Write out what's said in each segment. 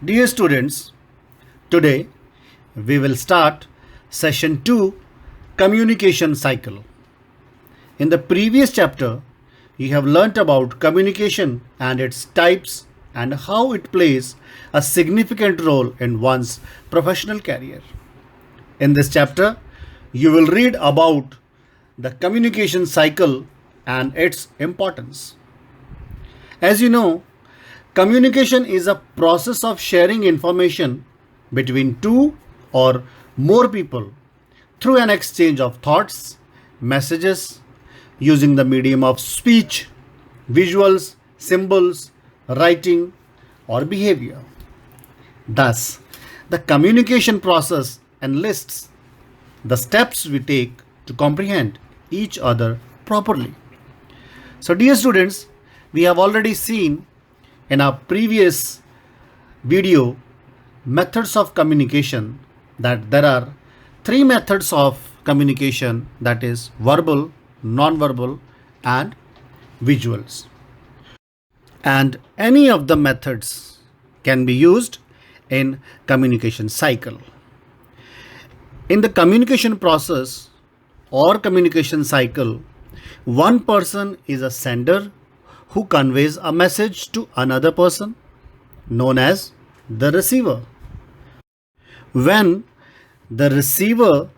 Dear students, today we will start session 2 communication cycle. In the previous chapter, you have learnt about communication and its types and how it plays a significant role in one's professional career. In this chapter, you will read about the communication cycle and its importance. As you know, communication is a process of sharing information between two or more people through an exchange of thoughts, messages, using the medium of speech, visuals, symbols, writing, or behavior. Thus, the communication process enlists the steps we take to comprehend each other properly. So, dear students, we have already seen in our previous video methods of communication that there are three methods of communication, that is verbal, non-verbal and visuals. And any of the methods can be used in communication cycle. In the communication process or communication cycle, one person is a sender who conveys a message to another person, known as the receiver. When the receiver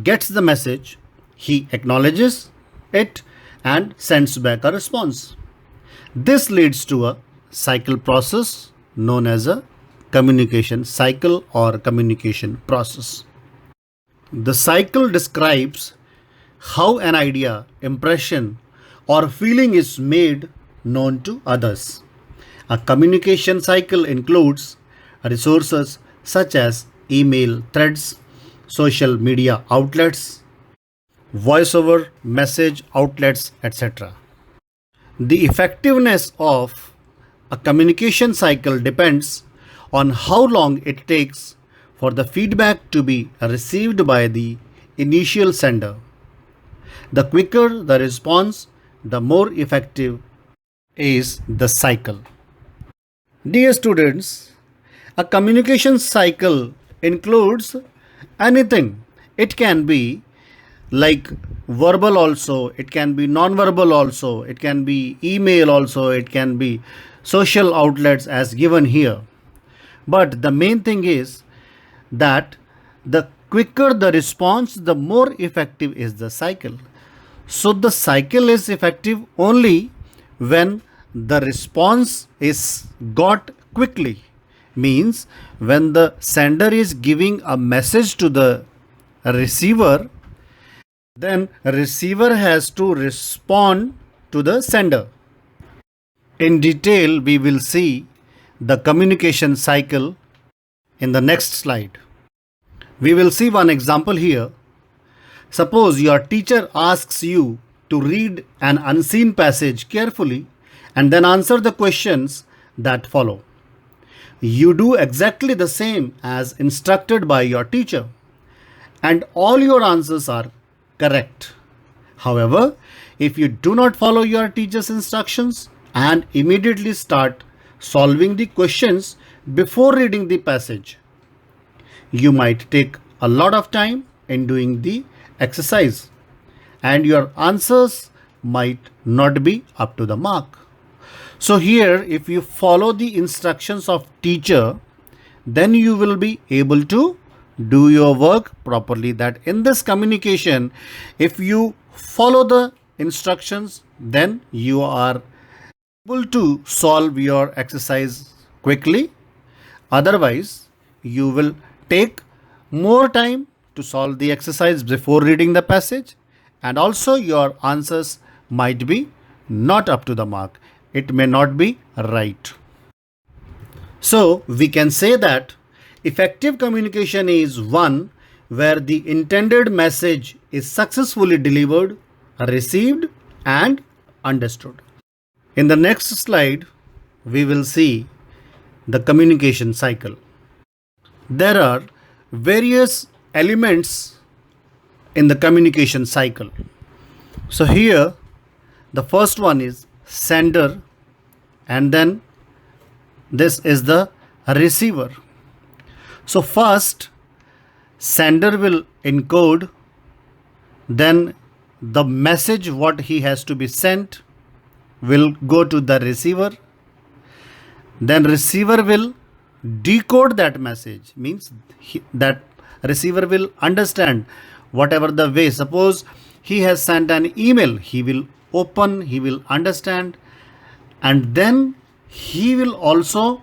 gets the message, he acknowledges it and sends back a response. This leads to a cycle process known as a communication cycle or communication process. The cycle describes how an idea, impression, or feeling is made known to others. A communication cycle includes resources such as email threads, social media outlets, voice over message outlets, etc. The effectiveness of a communication cycle depends on how long it takes for the feedback to be received by the initial sender. The quicker the response, the more effective is the cycle. Dear students, a communication cycle includes anything. It can be like verbal also, it can be non-verbal also, it can be email also, it can be social outlets as given here. But the main thing is that the quicker the response, the more effective is the cycle. So the cycle is effective only when the response is got quickly. Means when the sender is giving a message to the receiver, then receiver has to respond to the sender. In detail, we will see the communication cycle in the next slide. We will see one example here. Suppose your teacher asks you to read an unseen passage carefully and then answer the questions that follow. You do exactly the same as instructed by your teacher, and all your answers are correct. However, if you do not follow your teacher's instructions and immediately start solving the questions before reading the passage, you might take a lot of time in doing the exercise and your answers might not be up to the mark. So here, if you follow the instructions of teacher, then you will be able to do your work properly. That in this communication, if you follow the instructions, then you are able to solve your exercise quickly. Otherwise, you will take more time to solve the exercise before reading the passage, and also your answers might be not up to the mark. It may not be right. So we can say that effective communication is one where the intended message is successfully delivered, received, and understood. In the next slide, we will see the communication cycle. There are various elements in the communication cycle. So here, the first one is sender, and then this is the receiver. So first sender will encode, then the message what he has to be sent will go to the receiver, then receiver will decode that message, means that receiver will understand whatever the way. Suppose he has sent an email, he will open, he will understand, and then he will also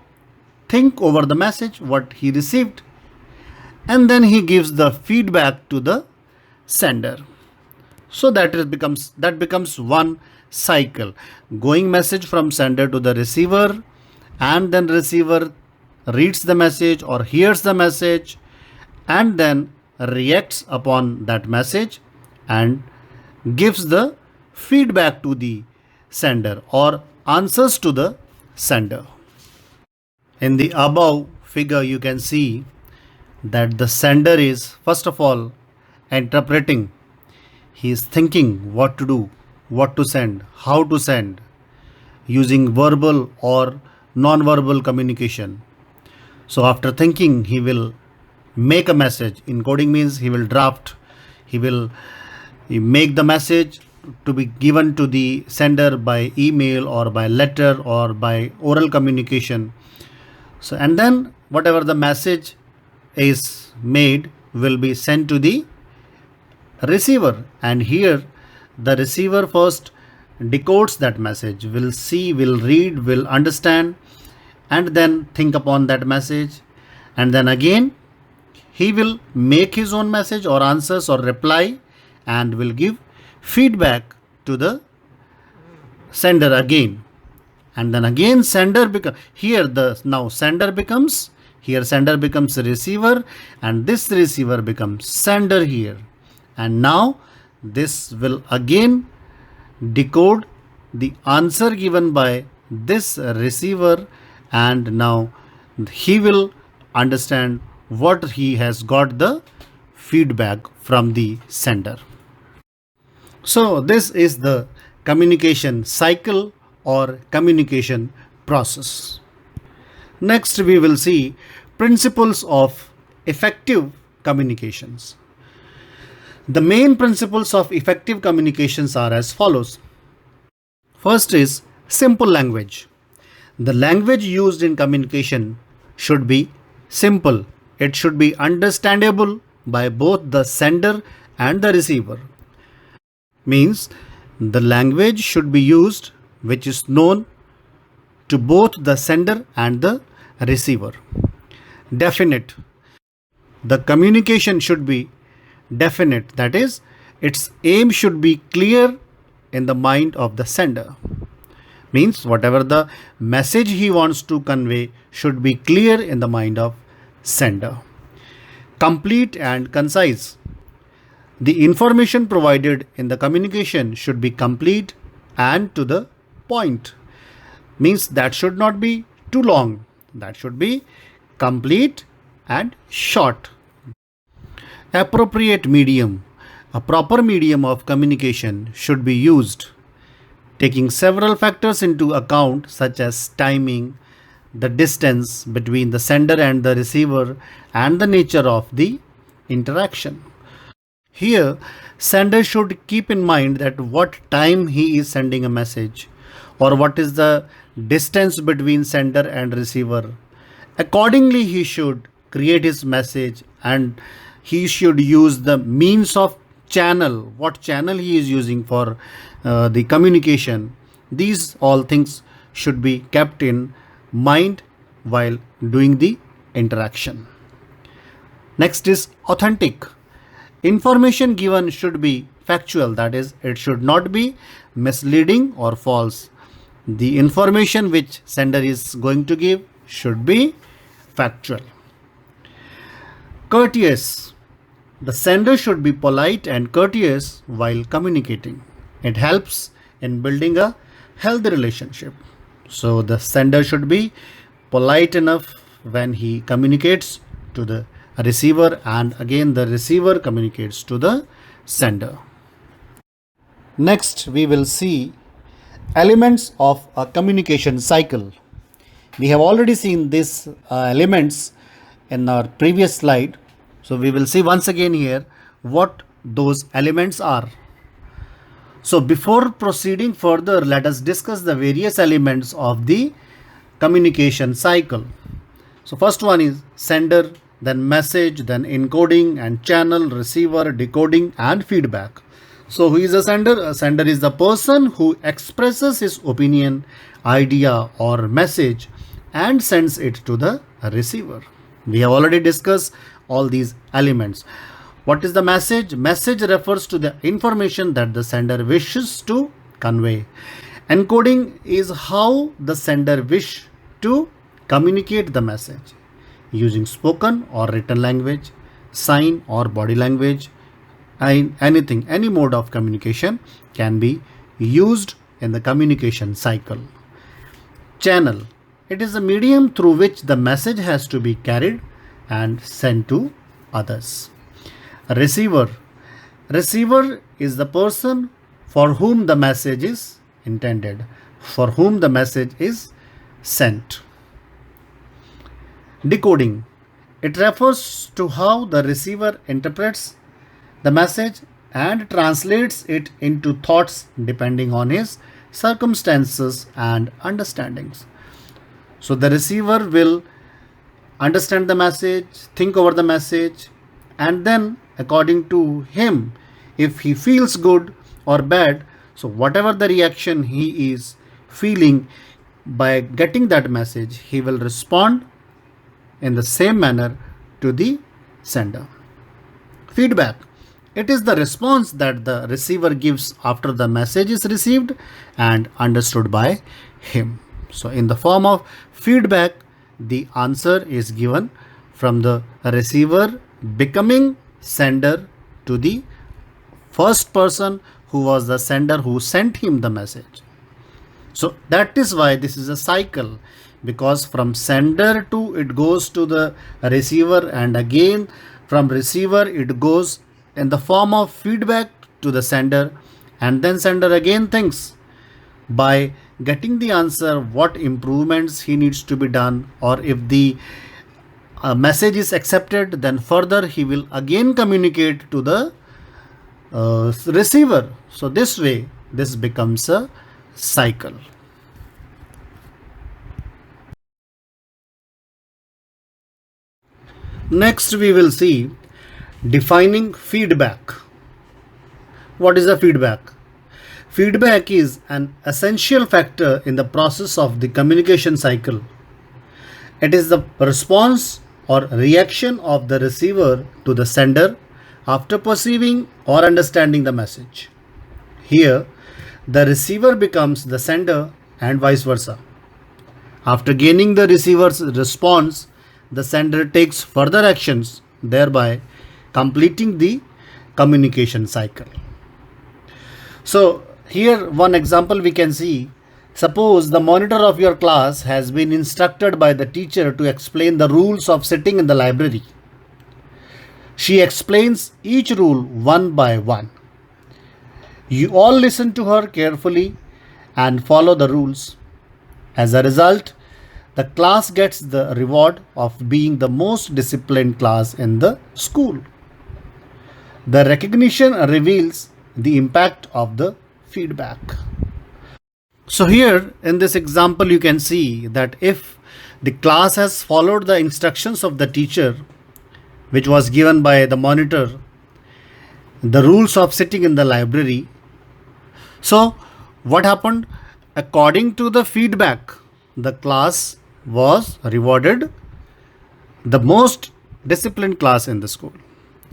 think over the message what he received, and then he gives the feedback to the sender. So that becomes one cycle, going message from sender to the receiver, and then receiver reads the message or hears the message and then reacts upon that message and gives the feedback to the sender or answers to the sender. In the above figure, you can see that the sender is first of all interpreting. He is thinking what to do, what to send, how to send, using verbal or non-verbal communication. So after thinking, he will make a message. Encoding means he will draft, he will make the message to be given to the sender by email or by letter or by oral communication. So and then whatever the message is made will be sent to the receiver, and here the receiver first decodes that message, will see, will read, will understand, and then think upon that message, and then again he will make his own message or answers or reply and will give feedback to the sender again. And then again sender becomes, here the now sender becomes, here sender becomes a receiver, and this receiver becomes sender here, and now this will again decode the answer given by this receiver, and now he will understand what he has got the feedback from the sender. So this is the communication cycle or communication process. Next we will see principles of effective communications. The main principles of effective communications are as follows. First is simple language. The language used in communication should be simple. It should be understandable by both the sender and the receiver. Means the language should be used which is known to both the sender and the receiver. Definite. The communication should be definite, that is, its aim should be clear in the mind of the sender. Means whatever the message he wants to convey should be clear in the mind of sender. Complete and concise. The information provided in the communication should be complete and to the point. Means that should not be too long. That should be complete and short. Appropriate medium. A proper medium of communication should be used, taking several factors into account such as timing, the distance between the sender and the receiver, and the nature of the interaction. Here, sender should keep in mind that what time he is sending a message or what is the distance between sender and receiver. Accordingly, he should create his message and he should use the means of channel, what channel he is using for the communication. These all things should be kept in mind while doing the interaction. Next is authentic. Information given should be factual, that is, it should not be misleading or false. The information which sender is going to give should be factual. Courteous. The sender should be polite and courteous while communicating. It helps in building a healthy relationship. So the sender should be polite enough when he communicates to the receiver, and again the receiver communicates to the sender. Next we will see elements of a communication cycle. We have already seen these elements in our previous slide. So we will see once again here what those elements are. So before proceeding further, let us discuss the various elements of the communication cycle. So first one is sender, then message, then encoding and channel, receiver, decoding and feedback. So who is a sender? A sender is the person who expresses his opinion, idea or message and sends it to the receiver. We have already discussed all these elements. What is the message? Message refers to the information that the sender wishes to convey. Encoding is how the sender wishes to communicate the message using spoken or written language, sign or body language, and anything, any mode of communication can be used in the communication cycle. Channel. It is a medium through which the message has to be carried and sent to others. Receiver. Receiver is the person for whom the message is intended, for whom the message is sent. Decoding. It refers to how the receiver interprets the message and translates it into thoughts depending on his circumstances and understandings. So the receiver will understand the message, think over the message, and then according to him, if he feels good or bad, so whatever the reaction he is feeling by getting that message, he will respond in the same manner to the sender. Feedback. It is the response that the receiver gives after the message is received and understood by him. So in the form of feedback, the answer is given from the receiver becoming sender to the first person who was the sender who sent him the message. So that is why this is a cycle, because from sender to it goes to the receiver, and again from receiver it goes in the form of feedback to the sender, and then sender again thinks by getting the answer what improvements he needs to be done, or if the message is accepted, then further he will again communicate to the receiver. So this way this becomes a cycle. Next we will see defining feedback. What is a feedback? Feedback is an essential factor in the process of the communication cycle. It is the response or reaction of the receiver to the sender after perceiving or understanding the message. Here, the receiver becomes the sender and vice versa. After gaining the receiver's response, the sender takes further actions, thereby completing the communication cycle. So here one example we can see. Suppose the monitor of your class has been instructed by the teacher to explain the rules of sitting in the library. She explains each rule one by one. You all listen to her carefully and follow the rules. As a result, the class gets the reward of being the most disciplined class in the school. The recognition reveals the impact of the feedback. So here in this example you can see that if the class has followed the instructions of the teacher which was given by the monitor, the rules of sitting in the library, so what happened? According to the feedback, the class was rewarded the most disciplined class in the school.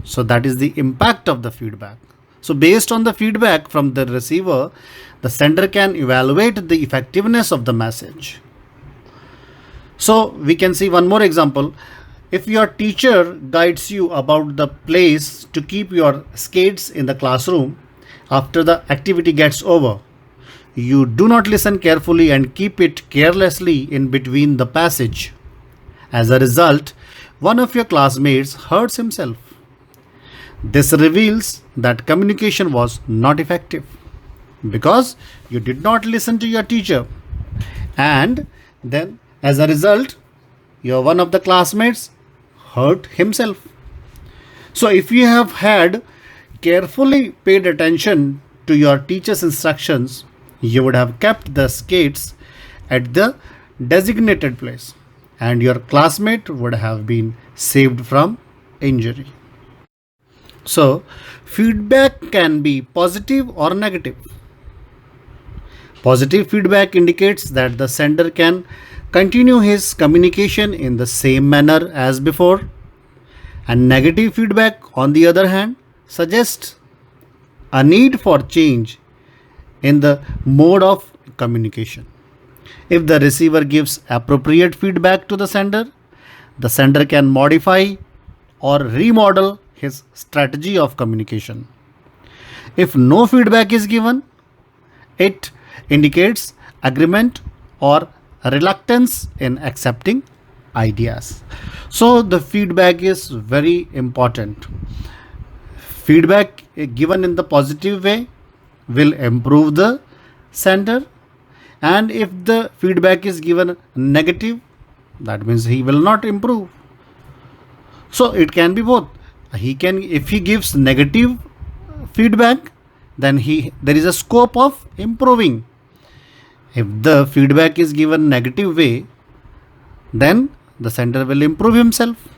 So that is the impact of the feedback. So based on the feedback from the receiver, the sender can evaluate the effectiveness of the message. So we can see one more example. If your teacher guides you about the place to keep your skates in the classroom after the activity gets over, you do not listen carefully and keep it carelessly in between the passage. As a result, one of your classmates hurts himself. This reveals that communication was not effective because you did not listen to your teacher, and then As a result, your one of the classmates hurt himself. So if you have had carefully paid attention to your teacher's instructions, you would have kept the skates at the designated place and your classmate would have been saved from injury. So, feedback can be positive or negative. Positive feedback indicates that the sender can continue his communication in the same manner as before, and negative feedback, on the other hand, suggests a need for change in the mode of communication. If the receiver gives appropriate feedback to the sender can modify or remodel his strategy of communication. If no feedback is given, it indicates agreement or reluctance in accepting ideas. So, the feedback is very important. Feedback given in the positive way will improve the sender, and if the feedback is given negative, that means he will not improve. So it can be both. He can, if he gives negative feedback, then there is a scope of improving. If the feedback is given negative way, then the sender will improve himself,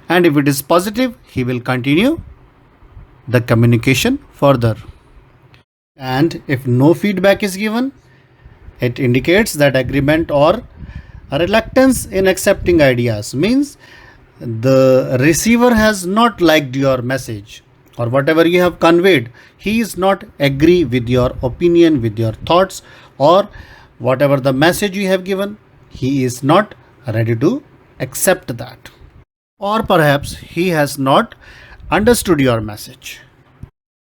and if it is positive, he will continue the communication further. And if no feedback is given, it indicates that agreement or a reluctance in accepting ideas, means the receiver has not liked your message or whatever you have conveyed. He is not agree with your opinion, with your thoughts, or whatever the message you have given. He is not ready to accept that, or perhaps he has not understood your message.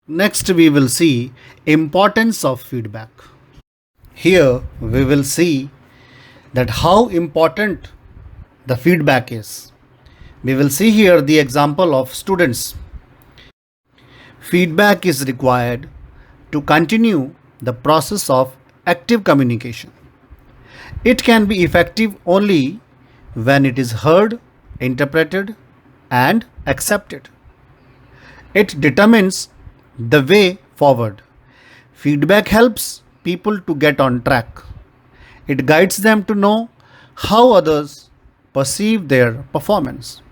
Next, we will see importance of feedback. Here we will see that how important the feedback is. We will see here the example of students. Feedback is required to continue the process of active communication. It can be effective only when it is heard, interpreted, and accepted. It determines the way forward. Feedback helps people to get on track. It guides them to know how others perceive their performance.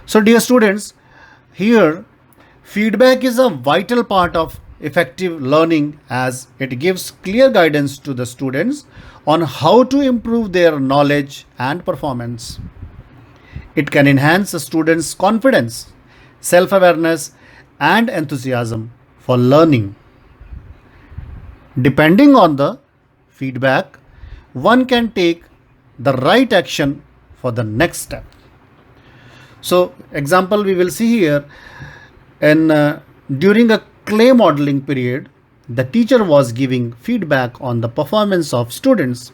So, dear students, here feedback is a vital part of effective learning as it gives clear guidance to the students on how to improve their knowledge and performance. It can enhance the students' confidence, self awareness, and enthusiasm for learning. Depending on the feedback, one can take the right action for the next step. So, example we will see here, during a clay modeling period, the teacher was giving feedback on the performance of students.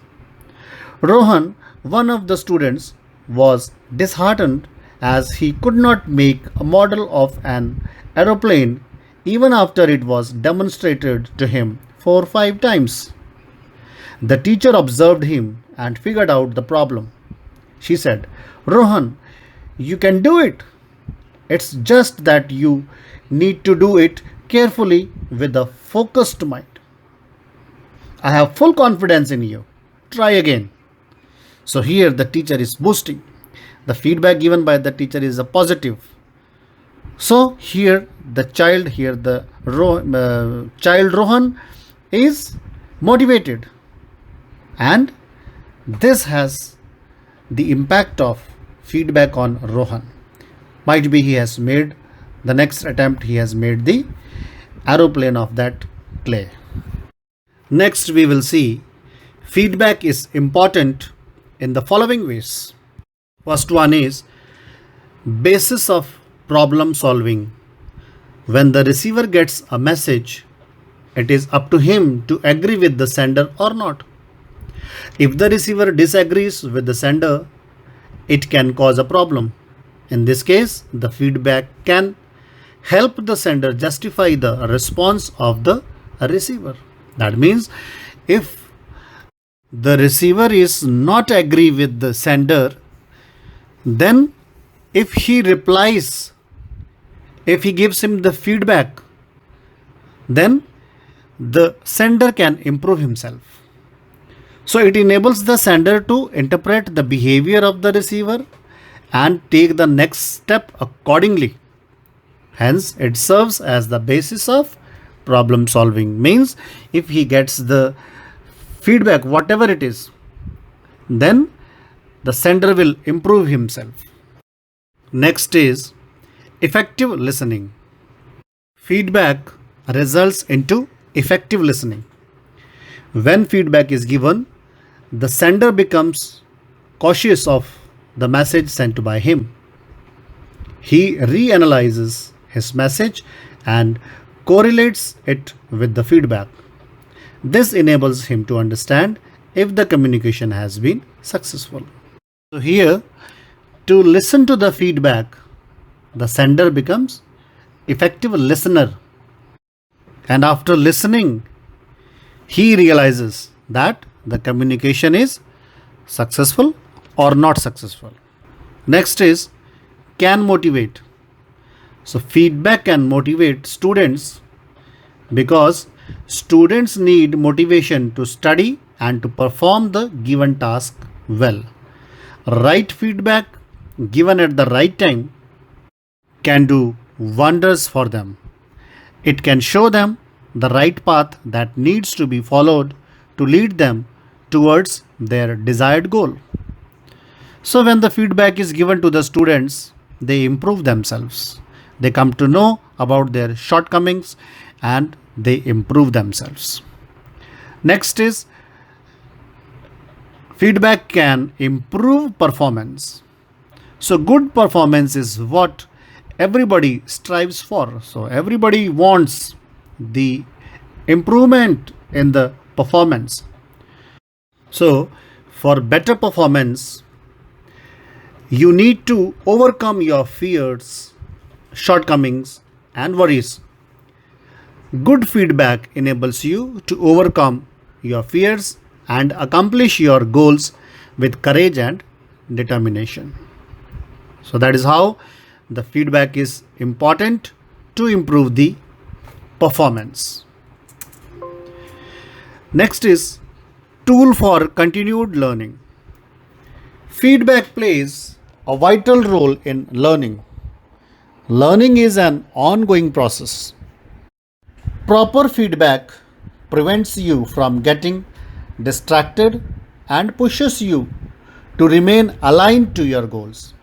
Rohan, one of the students, was disheartened as he could not make a model of an aeroplane even after it was demonstrated to him 4 or 5 times. The teacher observed him and figured out the problem. She said, "Rohan, you can do it. It's just that you need to do it carefully with a focused mind. I have full confidence in you. Try again." So here the teacher is boosting. The feedback given by the teacher is a positive. So here the child Rohan is motivated, and this has the impact of feedback on Rohan. Might be he has made the next attempt, he has made the aeroplane of that clay. Next, we will see feedback is important in the following ways. First one is basis of problem solving. When the receiver gets a message, it is up to him to agree with the sender or not. If the receiver disagrees with the sender, it can cause a problem. In this case, the feedback can help the sender justify the response of the receiver. That means if the receiver is not agree with the sender, then if he replies, if he gives him the feedback, then the sender can improve himself. So it enables the sender to interpret the behavior of the receiver and take the next step accordingly. Hence, it serves as the basis of problem solving. Means if he gets the feedback, whatever it is, then the sender will improve himself. Next is effective listening. Feedback results into effective listening. When feedback is given, the sender becomes cautious of the message sent by him. He reanalyzes his message and correlates it with the feedback. This enables him to understand if the communication has been successful. So here, to listen to the feedback, the sender becomes effective listener. And after listening, he realizes that the communication is successful or not successful. Next is can motivate. So feedback can motivate students because students need motivation to study and to perform the given task well. Right feedback given at the right time can do wonders for them. It can show them the right path that needs to be followed to lead them towards their desired goal. So when the feedback is given to the students, they improve themselves. They come to know about their shortcomings and they improve themselves. Next is feedback can improve performance. So good performance is what everybody strives for. So everybody wants the improvement in the performance. So for better performance, you need to overcome your fears, shortcomings, and worries. Good feedback enables you to overcome your fears and accomplish your goals with courage and determination. So that is how the feedback is important to improve the performance. Next is tool for continued learning. Feedback plays a vital role in learning. Learning is an ongoing process. Proper feedback prevents you from getting distracted and pushes you to remain aligned to your goals.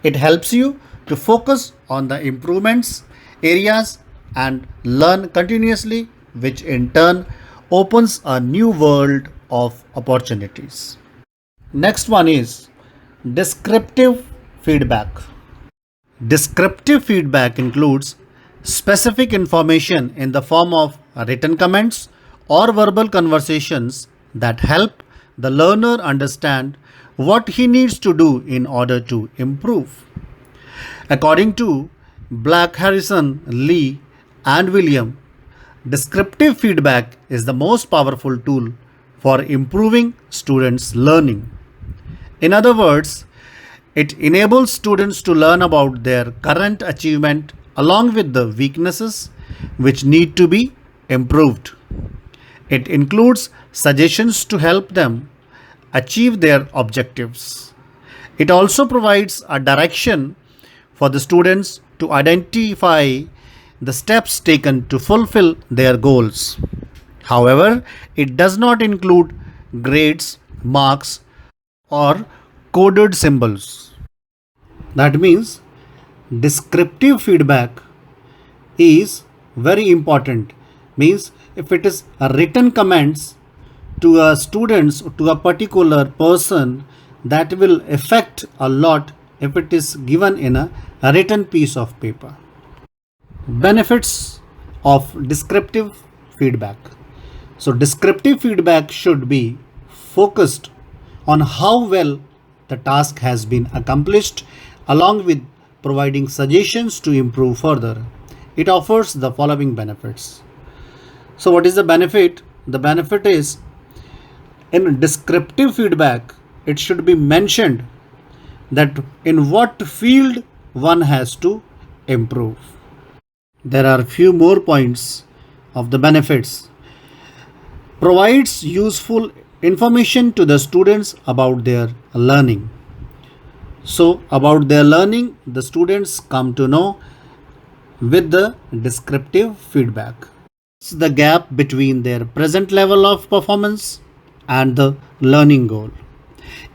It helps you to focus on the improvements areas and learn continuously, which in turn opens a new world of opportunities. Next one is descriptive feedback. Descriptive feedback includes specific information in the form of written comments or verbal conversations that help the learner understand what he needs to do in order to improve. According to Black, Harrison, Lee, and William, descriptive feedback is the most powerful tool for improving students' learning. In other words, it enables students to learn about their current achievement along with the weaknesses which need to be improved. It includes suggestions to help them achieve their objectives. It also provides a direction for the students to identify the steps taken to fulfill their goals. However, it does not include grades, marks, or coded symbols. That means descriptive feedback is very important. Means if it is a written comments to a students, to a particular person, that will affect a lot if it is given in a written piece of paper. Benefits of descriptive feedback. So descriptive feedback should be focused on how well the task has been accomplished along with providing suggestions to improve further. It offers the following benefits. So what is the benefit? The benefit is In descriptive feedback, it should be mentioned that in what field one has to improve. There are few more points of the benefits. Provides useful information to the students about their learning. So, about their learning, the students come to know with the descriptive feedback. It's the gap between their present level of performance and the learning goal.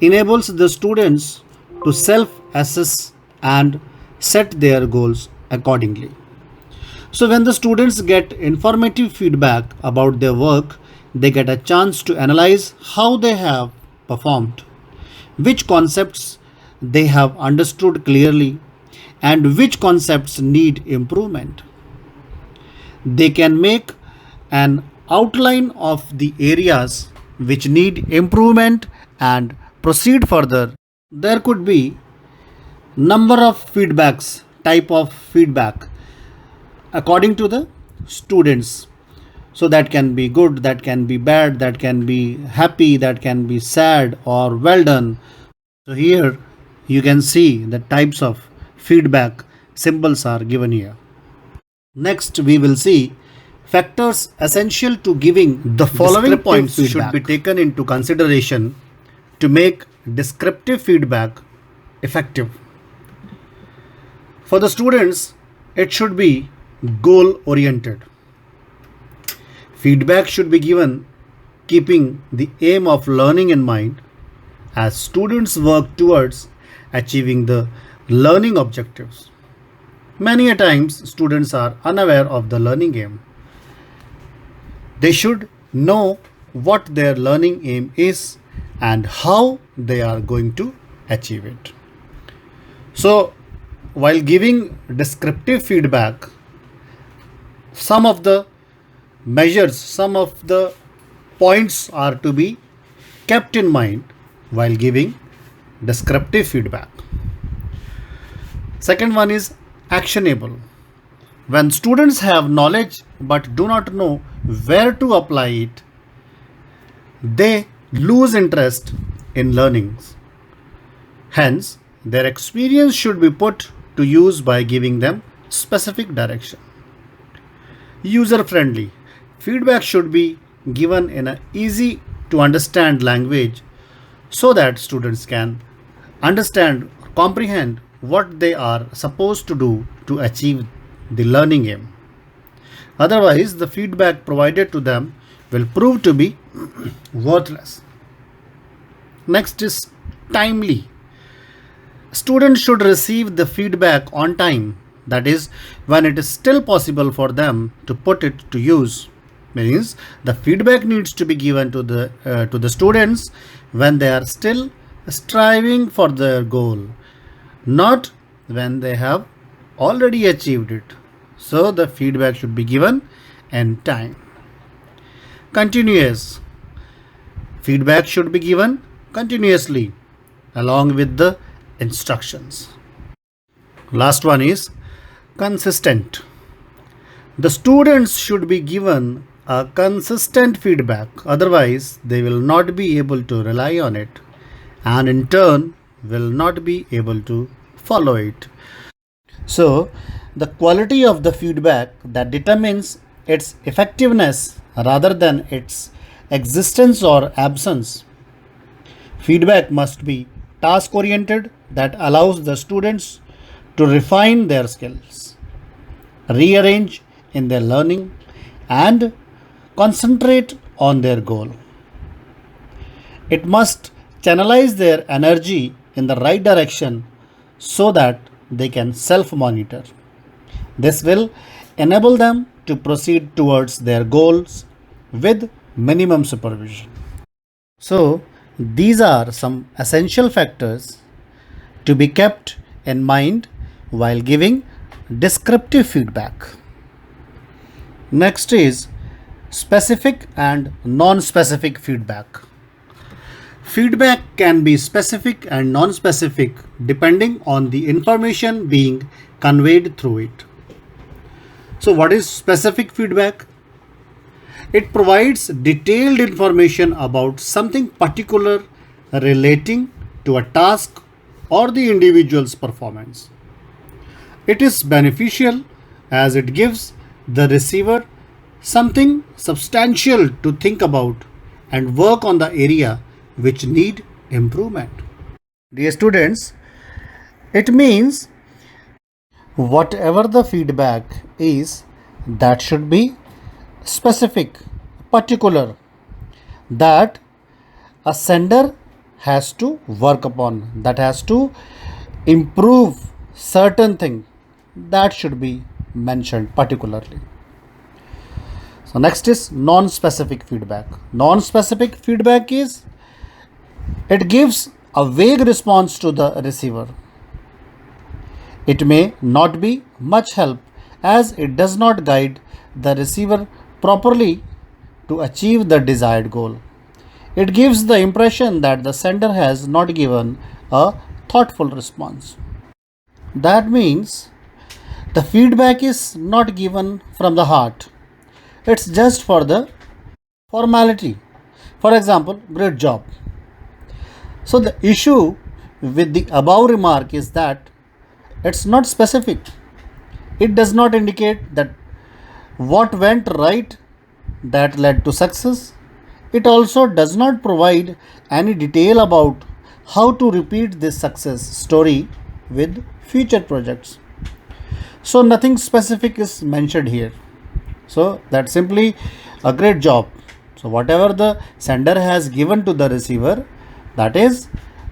Enables the students to self assess and set their goals accordingly. So, when the students get informative feedback about their work, they get a chance to analyze how they have performed, which concepts they have understood clearly, and which concepts need improvement. They can make an outline of the areas which need improvement and proceed further. There could be number of feedbacks, type of feedback according to the students. So that can be good, that can be bad, that can be happy, that can be sad or well done. So here you can see the types of feedback symbols are given here. Next we will see factors essential to giving the following points feedback. Should be taken into consideration to make descriptive feedback effective. For the students, it should be goal oriented. Feedback should be given keeping the aim of learning in mind as students work towards achieving the learning objectives. Many a times students are unaware of the learning aim. They should know what their learning aim is and how they are going to achieve it. So, while giving descriptive feedback, some of the measures, some of the points are to be kept in mind while giving descriptive feedback. Second one is actionable. When students have knowledge but do not know where to apply it, they lose interest in learning. Hence, their experience should be put to use by giving them specific direction. User friendly. Feedback should be given in an easy to understand language so that students can understand or comprehend what they are supposed to do to achieve the learning aim. Otherwise, the feedback provided to them will prove to be worthless. Next is timely. Students should receive the feedback on time, that is, when it is still possible for them to put it to use. Means the feedback needs to be given to the students when they are still striving for their goal, not when they have already achieved it. So the feedback should be given in time. Continuous. Feedback should be given continuously along with the instructions. Last one is consistent. The students should be given a consistent feedback, otherwise they will not be able to rely on it and in turn will not be able to follow it. So the quality of the feedback that determines its effectiveness rather than its existence or absence. Feedback must be task oriented, that allows the students to refine their skills, rearrange in their learning, and concentrate on their goal. It must channelize their energy in the right direction so that they can self monitor. This will enable them to proceed towards their goals with minimum supervision. So, these are some essential factors to be kept in mind while giving descriptive feedback. Next is specific and non-specific feedback. Feedback can be specific and non-specific depending on the information being conveyed through it. So what is specific feedback? It provides detailed information about something particular relating to a task or the individual's performance. It is beneficial as it gives the receiver something substantial to think about and work on the area which need improvement. Dear students, it means whatever the feedback is, that should be specific, particular, that a sender has to work upon, that has to improve certain thing, that should be mentioned particularly. So next is non-specific feedback. Non-specific feedback is, it gives a vague response to the receiver. It may not be much help as it does not guide the receiver properly to achieve the desired goal. It gives the impression that the sender has not given a thoughtful response. That means the feedback is not given from the heart. It's just for the formality. For example, great job. So the issue with the above remark is that it's not specific. It does not indicate that what went right that led to success. It also does not provide any detail about how to repeat this success story with future projects. So nothing specific is mentioned here. So that's simply a great job. So whatever the sender has given to the receiver, that is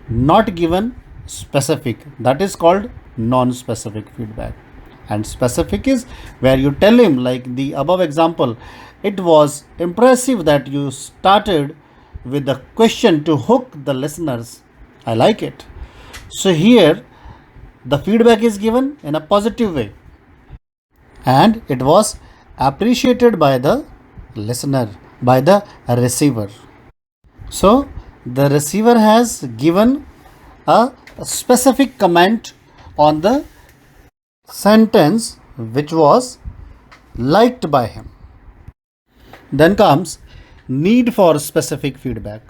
not given specific. That is called non-specific feedback. And specific is where you tell him, like the above example, it was impressive that you started with the question to hook the listeners. I like it. So here the feedback is given in a positive way and it was appreciated by the listener, by the receiver. So the receiver has given a specific comment on the sentence which was liked by him. Then comes need for specific feedback.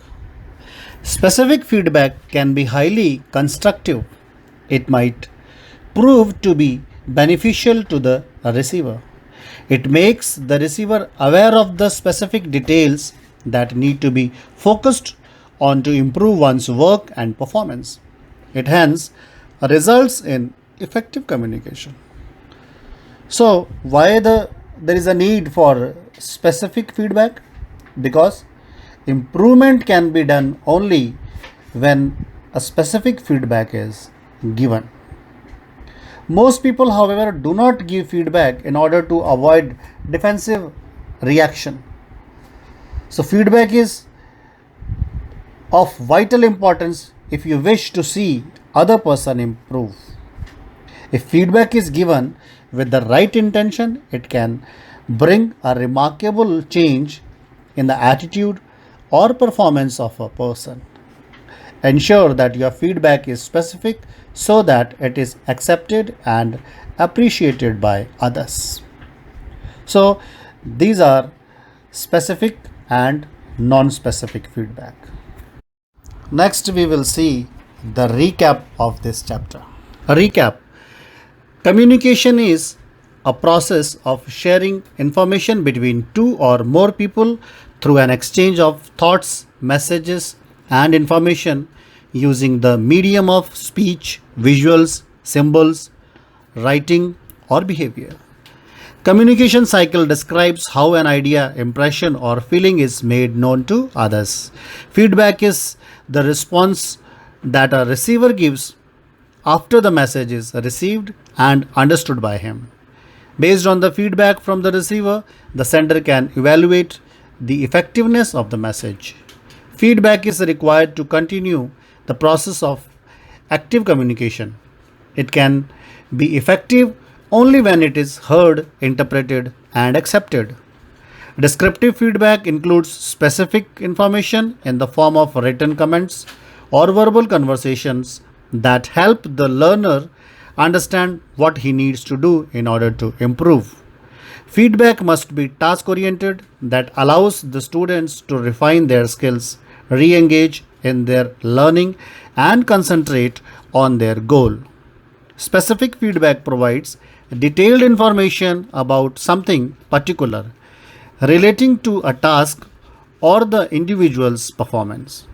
Specific feedback can be highly constructive. It might prove to be beneficial to the receiver. It makes the receiver aware of the specific details that need to be focused on to improve one's work and performance. It hence results in effective communication. So why there is a need for specific feedback? Because improvement can be done only when a specific feedback is given. Most people, however, do not give feedback in order to avoid defensive reaction. So feedback is of vital importance if you wish to see other person improve. If feedback is given with the right intention, it can bring a remarkable change in the attitude or performance of a person. Ensure that your feedback is specific so that it is accepted and appreciated by others. So these are specific and non-specific feedback. Next we will see the recap of this chapter. A recap. Communication is a process of sharing information between two or more people through an exchange of thoughts, messages, and information using the medium of speech, visuals, symbols, writing, or behavior. Communication cycle describes how an idea, impression, or feeling is made known to others. Feedback is the response that a receiver gives after the message is received and understood by him. Based on the feedback from the receiver, the sender can evaluate the effectiveness of the message. Feedback is required to continue the process of active communication. It can be effective only when it is heard, interpreted, and accepted. Descriptive feedback includes specific information in the form of written comments or verbal conversations that help the learner understand what he needs to do in order to improve. Feedback must be task oriented, that allows the students to refine their skills, re engage in their learning, and concentrate on their goal. Specific feedback provides detailed information about something particular relating to a task or the individual's performance.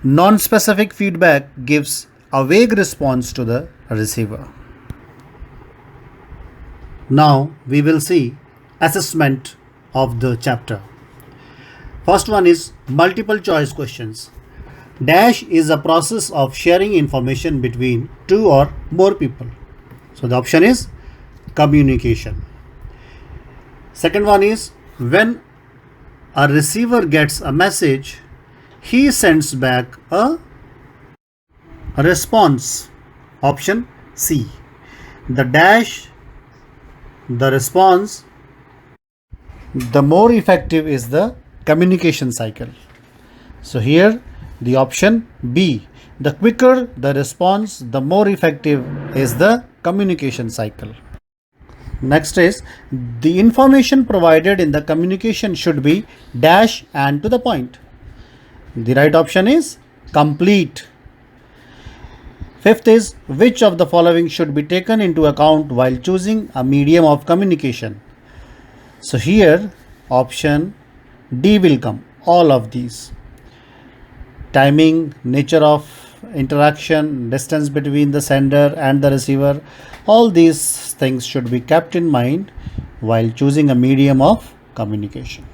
Non-specific feedback gives a vague response to the receiver. Now we will see assessment of the chapter. First one is multiple choice questions. Dash is a process of sharing information between two or more people. So the option is communication. Second one is when a receiver gets a message, he sends back a response. Option C. The dash, the response, the more effective is the communication cycle. So here the option B. The quicker the response, the more effective is the communication cycle. Next is the information provided in the communication should be dash and to the point. The right option is complete. Fifth is which of the following should be taken into account while choosing a medium of communication. So here option D will come, all of these. Timing, nature of interaction, distance between the sender and the receiver, all these things should be kept in mind while choosing a medium of communication.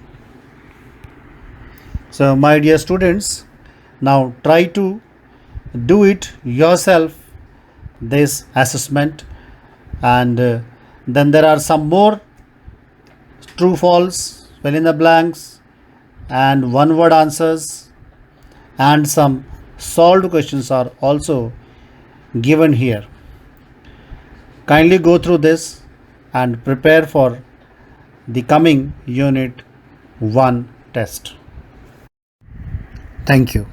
So my dear students, now try to do it yourself, this assessment, and then there are some more true false, fill in the blanks, and one word answers, and some solved questions are also given here. Kindly go through this and prepare for the coming unit 1 test. Thank you.